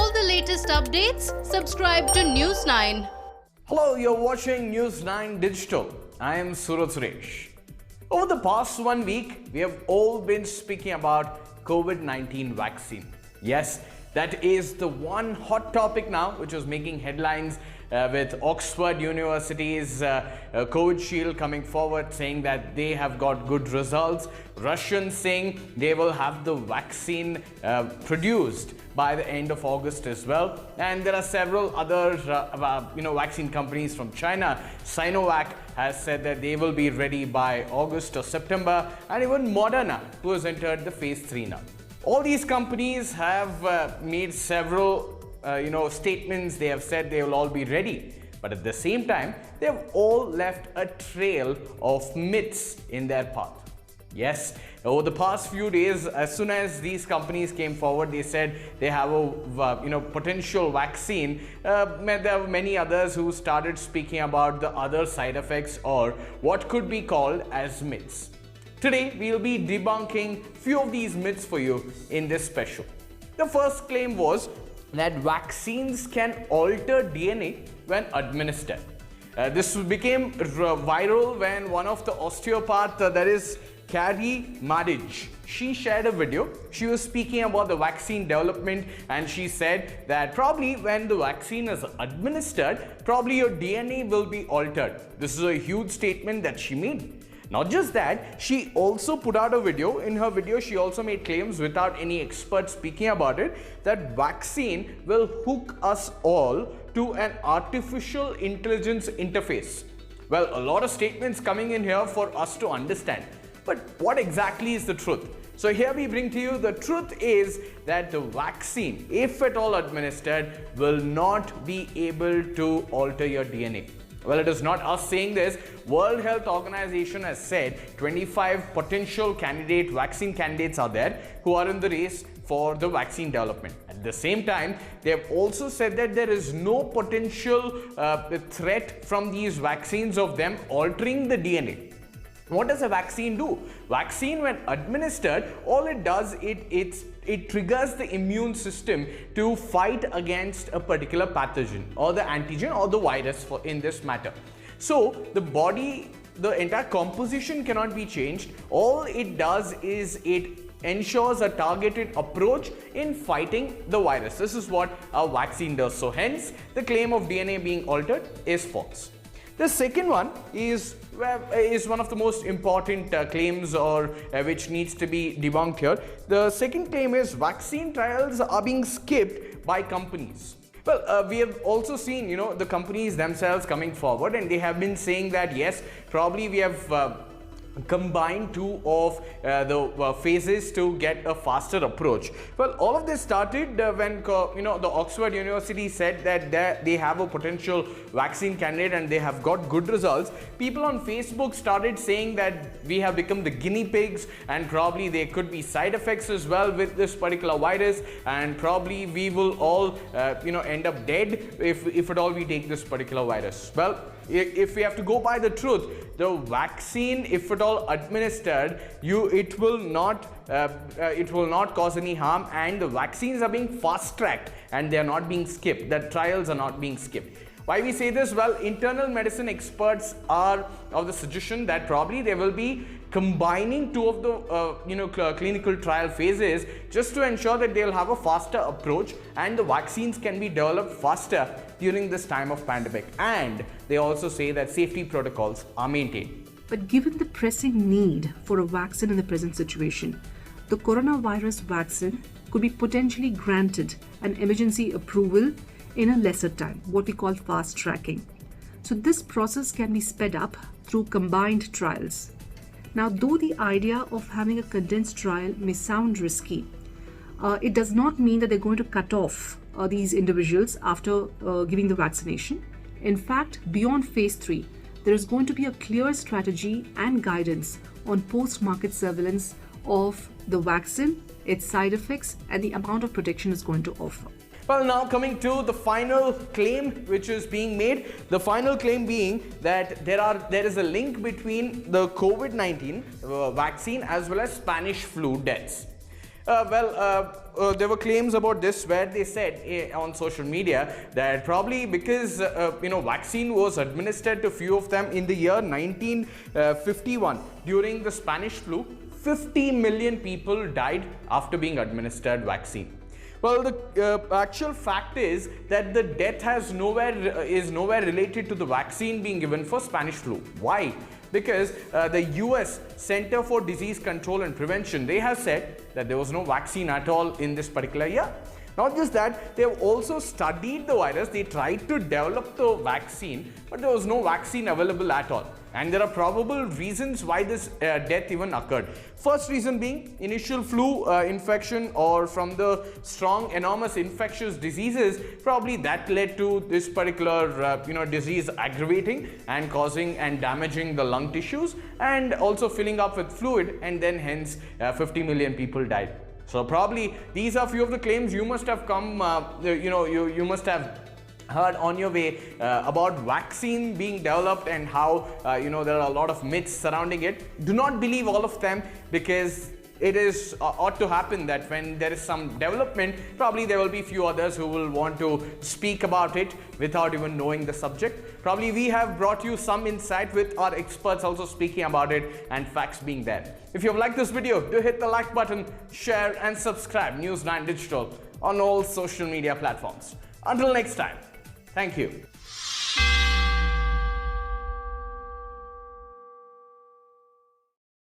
all the latest updates, subscribe to News 9. Hello, you're watching News 9 Digital. I am Suraj Suresh. Over the past 1 week, we have all been speaking about COVID-19 vaccine. Yes, that is the one hot topic now which is making headlines with Oxford University's COVID Shield coming forward saying that they have got good results. Russians saying they will have the vaccine produced by the end of August as well. And there are several other vaccine companies from China. Sinovac has said that they will be ready by August or September, and even Moderna, who has entered the phase 3 now. All these companies have made several statements. They have said they will all be ready, but at the same time they have all left a trail of myths in their path. Yes, over the past few days, as soon as these companies came forward, they said they have a potential vaccine. There were many others who started speaking about the other side effects or what could be called as myths. Today we will be debunking few of these myths for you in this special. The first claim was that vaccines can alter DNA when administered. This became viral when one of the osteopath, that is Carrie Madej, she shared a video. She was speaking about the vaccine development, and she said that probably when the vaccine is administered, probably your DNA will be altered. This is a huge statement that she made. Not just that, she also put out a video. In her video, she also made claims without any expert speaking about it that vaccine will hook us all to an artificial intelligence interface. Well, a lot of statements coming in here for us to understand. But what exactly is the truth? So here we bring to you the truth is that the vaccine, if at all administered, will not be able to alter your DNA. Well, it is not us saying this. World Health Organization has said 25 potential vaccine candidates are there who are in the race for the vaccine development. At the same time, they have also said that there is no potential threat from these vaccines of them altering the DNA. What does a vaccine do? Vaccine, when administered, all it does, it triggers the immune system to fight against a particular pathogen or the antigen or the virus in this matter. So the body, the entire composition cannot be changed. All it does is it ensures a targeted approach in fighting the virus. This is what a vaccine does. So hence, the claim of DNA being altered is false. The second one is one of the most important claims which needs to be debunked here. The second claim is vaccine trials are being skipped by companies. Well, we have also seen, the companies themselves coming forward, and they have been saying that yes, probably we have combine two of the phases to get a faster approach. Well, all of this started when the Oxford University said that they have a potential vaccine candidate and they have got good results. People on Facebook started saying that we have become the guinea pigs, and probably there could be side effects as well with this particular virus, and probably we will all end up dead if at all we take this particular virus. Well, if we have to go by the truth, the vaccine, if at all administered, it will not cause any harm, and the vaccines are being fast-tracked and they are not being skipped. The trials are not being skipped. Why we say this? Well, internal medicine experts are of the suggestion that probably they will be combining two of the clinical trial phases just to ensure that they will have a faster approach and the vaccines can be developed faster during this time of pandemic. And they also say that safety protocols are maintained. But given the pressing need for a vaccine in the present situation, the coronavirus vaccine could be potentially granted an emergency approval in a lesser time, what we call fast tracking. So this process can be sped up through combined trials. Now, though the idea of having a condensed trial may sound risky, it does not mean that they're going to cut off these individuals after giving the vaccination. In fact, beyond phase 3, there is going to be a clear strategy and guidance on post-market surveillance of the vaccine, its side effects, and the amount of protection it's going to offer. Well, now coming to the final claim which is being made, the final claim being that there is a link between the COVID-19 vaccine as well as Spanish flu deaths. There were claims about this where they said on social media that probably because vaccine was administered to few of them in the year 1951 during the Spanish flu. 50 million people died after being administered vaccine. Well, the actual fact is that the death is nowhere related to the vaccine being given for Spanish flu. Why? Because the US Center for Disease Control and Prevention, they have said that there was no vaccine at all in this particular year. Not just that, they have also studied the virus. They tried to develop the vaccine, but there was no vaccine available at all. And there are probable reasons why this death even occurred. First reason being initial flu infection, or from the strong enormous infectious diseases, probably that led to this particular disease aggravating and causing and damaging the lung tissues, and also filling up with fluid, and then hence 50 million people died. So probably these are few of the claims you must have come, you must have heard on your way about vaccine being developed and how there are a lot of myths surrounding it. Do not believe all of them, because it is ought to happen that when there is some development, probably there will be few others who will want to speak about it without even knowing the subject. Probably we have brought you some insight with our experts also speaking about it and facts being there. If you have liked this video, do hit the like button, share and subscribe News9 Digital on all social media platforms. Until next time, thank you.